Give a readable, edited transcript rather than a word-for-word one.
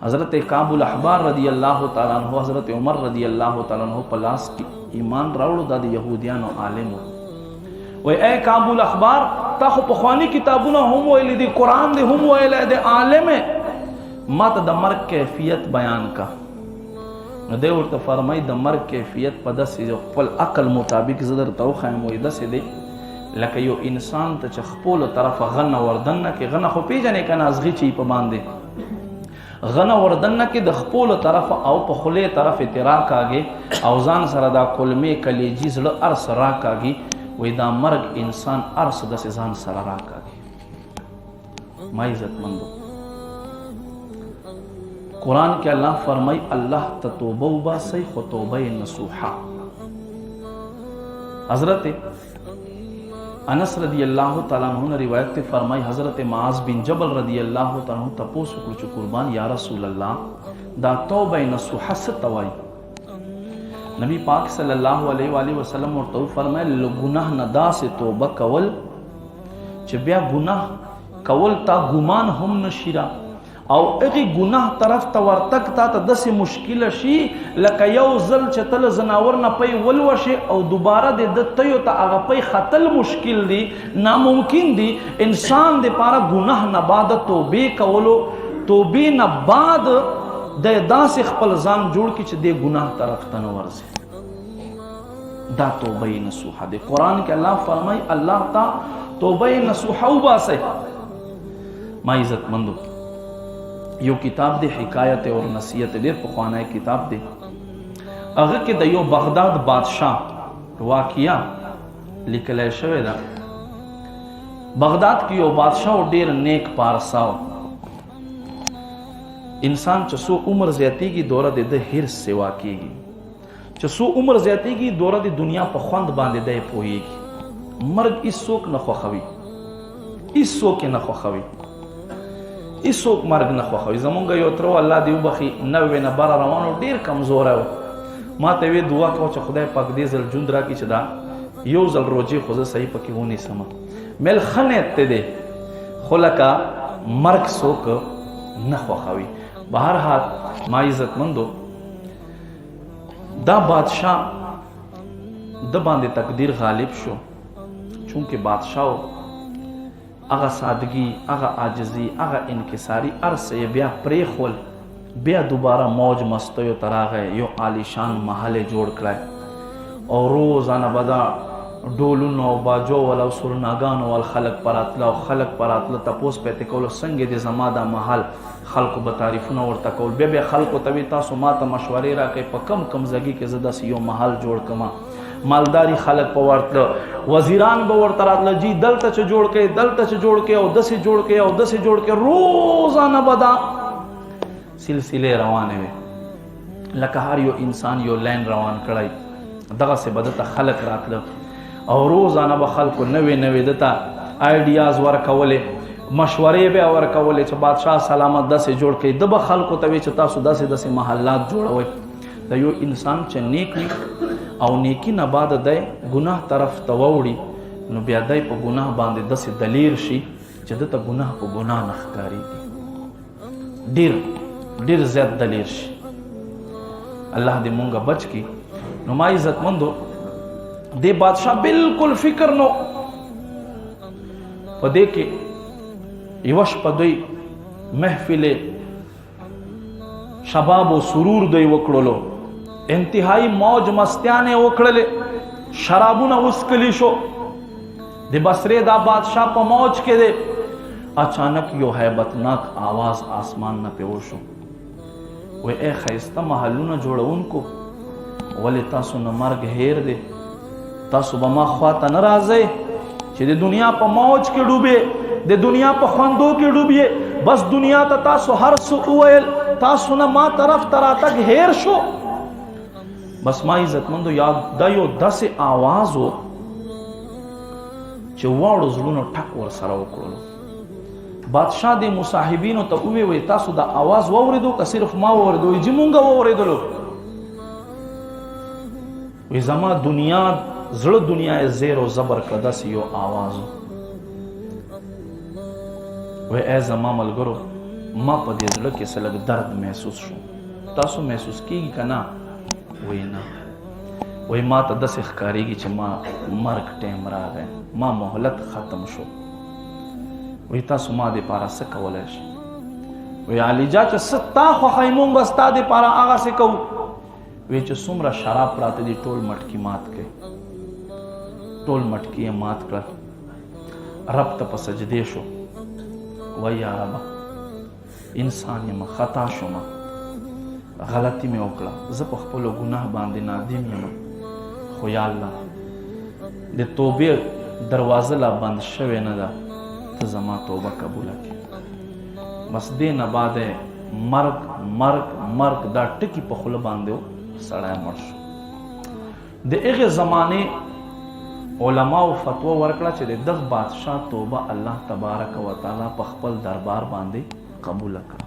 حضرت کعب الاحبار رضی اللہ تعالیٰ عنہ حضرت عمر رضی اللہ تعالیٰ عنہ پلاس کی ایمان راوړو دا د یهودیانو عالم وای اے کعب الاحبار تا خو پخوانی کتابونه هم ویلي دي قرآن دې هم ویلی دی عالم ما ته د مرګ کیفیت بیان کا نو دی ورته فرمای د مرګ کیفیت په داسې خپل عقل مطابق زه درته وښایم وایي داسې دی لکه یو انسان ته چې خپلو طرفه غنه وردنه کې غنه خو پیژنې که نه ازغي چې په باندې غنه وردنه کې د خپلو طرفه او په خولې طرف ته راکاږي او ځان سره دا کلمې کلیجي زړه هر څه راکاږي وایي دا مرګ انسان هر څه داسې ځان سره راکاږي ما عزتمندو قرآن کې الله فرمای الله ته توبه وباسئ خو توبه نصوحه حضرت انس رضی اللہ تعالیٰ عنہ نے روایت تے فرمائی حضرت معاذ بن جبل رضی اللہ تعالیٰ عنہ تپوس وکړو چې قربان یا رسول الله دا توبه نصوحه څه ته وایي نبی پاک صلی الله علیه و آله وسلم ورته فرمایل ګناه نه داسې توبه کول چې بیا ګناه کول تا ګمان هم نشي را او هغه ګناه طرف ته ورتک تا ته داسې مشکله شي لکه یو ځل چې تل زناور نه پی ولوشي او دوباره د تیو ته هغه پی خطل مشکل دی ناممکن دی انسان د پاره ګناه نه بعد توبې کولو توبې نه بعد د داسې خپل ځان جوړ کی چې د ګناه طرف ته نه ورځي دا توبه نصوحه دی قرآن کې الله فرمای الله تا توبه نصوحه وباسه ما عزت مندو یو کتاب دی حکایت اور نصیحت ډیر پخوانی کتاب دی هغه کې د یو بغداد بادشاه واقعیا لیکل شوی دا بغداد کې یو بادشاه ډیر نیک پارساو انسان چې سو عمر زیاتیږي دوره د هرس سیوا کیږي چې سو عمر زیاتیږي دوره د دنیا په خوند باندې دی پوهیږي مرګ هیڅوک نه خوښوي هیڅوک نه خوښوي هیڅوک مرګ نه خوښوي زمونږ یو تر الله دې وبخي 90 نه بره روانو ډیر کمزوری و ما ته وی دعا کوه چې خدای پاک دې ځل ژوند راکړي چې دا یو ځل روجې خو زه صحیح پکې ونیسم مل ښه نیت ته دی خو لکه مرګ څوک نه خوښوي بهرحال ما عزتمندو دا بادشاه د باندې تقدیر غالب شو چونکه بادشاه هغه سادگی هغه عاجزی هغه انکساری ارسه بیا پریخول بیا دوباره موج مستیو تراغه یو عالیشان محل جوړ کړای او روزانه بدا ډولونو او باجو ول او سرناګانو ول خلق پراتله او خلق پراتله تپوس پته کول څنګه د زما دا محل خلقو به تعریفونه ورته کول بیا خلقو ته تاسو ماته مشورې راکې په کم کم ځای کې زده یو محل جوړ کما مالداری خلق په ورته وزیران به ورته راتله جی دلته چې جوړ کې دلته چې جوړ کې او دسه جوړ کې او دسه جوړ کې روزانه بدا سلسله روانه وي لکه هر یو انسان یو لین روان کړای دغه څه بدته خلق راتله او روزانه به خلکو نوې دته آیډیاز ورکولې مشورې به ورکولې چې بادشاه سلامت داسې جوړ کړي د به خلکو ته وی چې تاسو داسې محلات جوړوئ د یو انسان چې نیک او نیکی نه بعد د ګناه طرف ته ووړي نو بیا دی په ګناه باندې داسې دلیر شي چې دته ګناه په ګناه نه ښکارېږي ډیر زیات دلیر شي الله دې مونږه بچ کړي نو ما عزتمندو دې بادشاه بالکل فکر نو په دې کې یو شپه دوی محفل شباب او سرور دوی وکړلو انتهایی موج مستیانه وکړلې شرابونه وسکلی شو د بصره دا بادشاہ په موج کې دی اچانک یو هیبتناک आवाज آسمان نه پیو شو وای اے خیسته محلونه جوړونکو ولې تاسو نه مرګ هیر دی تاسو به ما خواته نه راځئ چې د دنیا په موج کې ډوبې د دنیا په خوندو کې ډوبې بس دنیا ته تاسو هر څه وویل تاسو نه ما طرف ته راتګ هیر شو بس ما عزتمندو یاد دا یو داسې آواز و چې واړو زړونو ټک ور سره وکړلو بادشاہ د مصاحبینو ته ووی تاسو دا آواز واورېدو که صرف ما واورېدو چې مونږ واورېدلو وی زما دنیا زړه دنیا زیر او زبر کړه داسې یو آواز وی ای زما ملګرو ما په دې زړه کې څه لږ درد محسوس شو. تاسو محسوس کیږي که نه؟ وایي نه. وایي ما ته داسې ښکارېږي چې ما مرګ ټیم راغی، ما مهلت ختم شو. وایي تاسو ما دپاره څه کولی شئ؟ وایي علیجا چې څه تا خوښوي موږ به ستا دپاره هغسې کوو. وایي چې څومره شراب پراته دي ټول مټکي مات کړئ. ټول مټکي یې مات کړل. رب ته په سجدې شو. وایي یا ربه انسان یم، خطا شوم، غلطي مې وکړه، زه په خپلو ګناه باندې نادم یم، خو یا الله د توبې دروازه لا بند شوې نه ده، ته زما توبه قبوله کړې. بس دې نه بعد مرګ مرګ مرګ دا ټکي په خوله باندې سړی مړ شو. د هغې زمانې علماو فتوا ورکړه چې د دغه بادشاه توبه الله تبارک وتعالی په خپل دربار باندې قبوله کړه.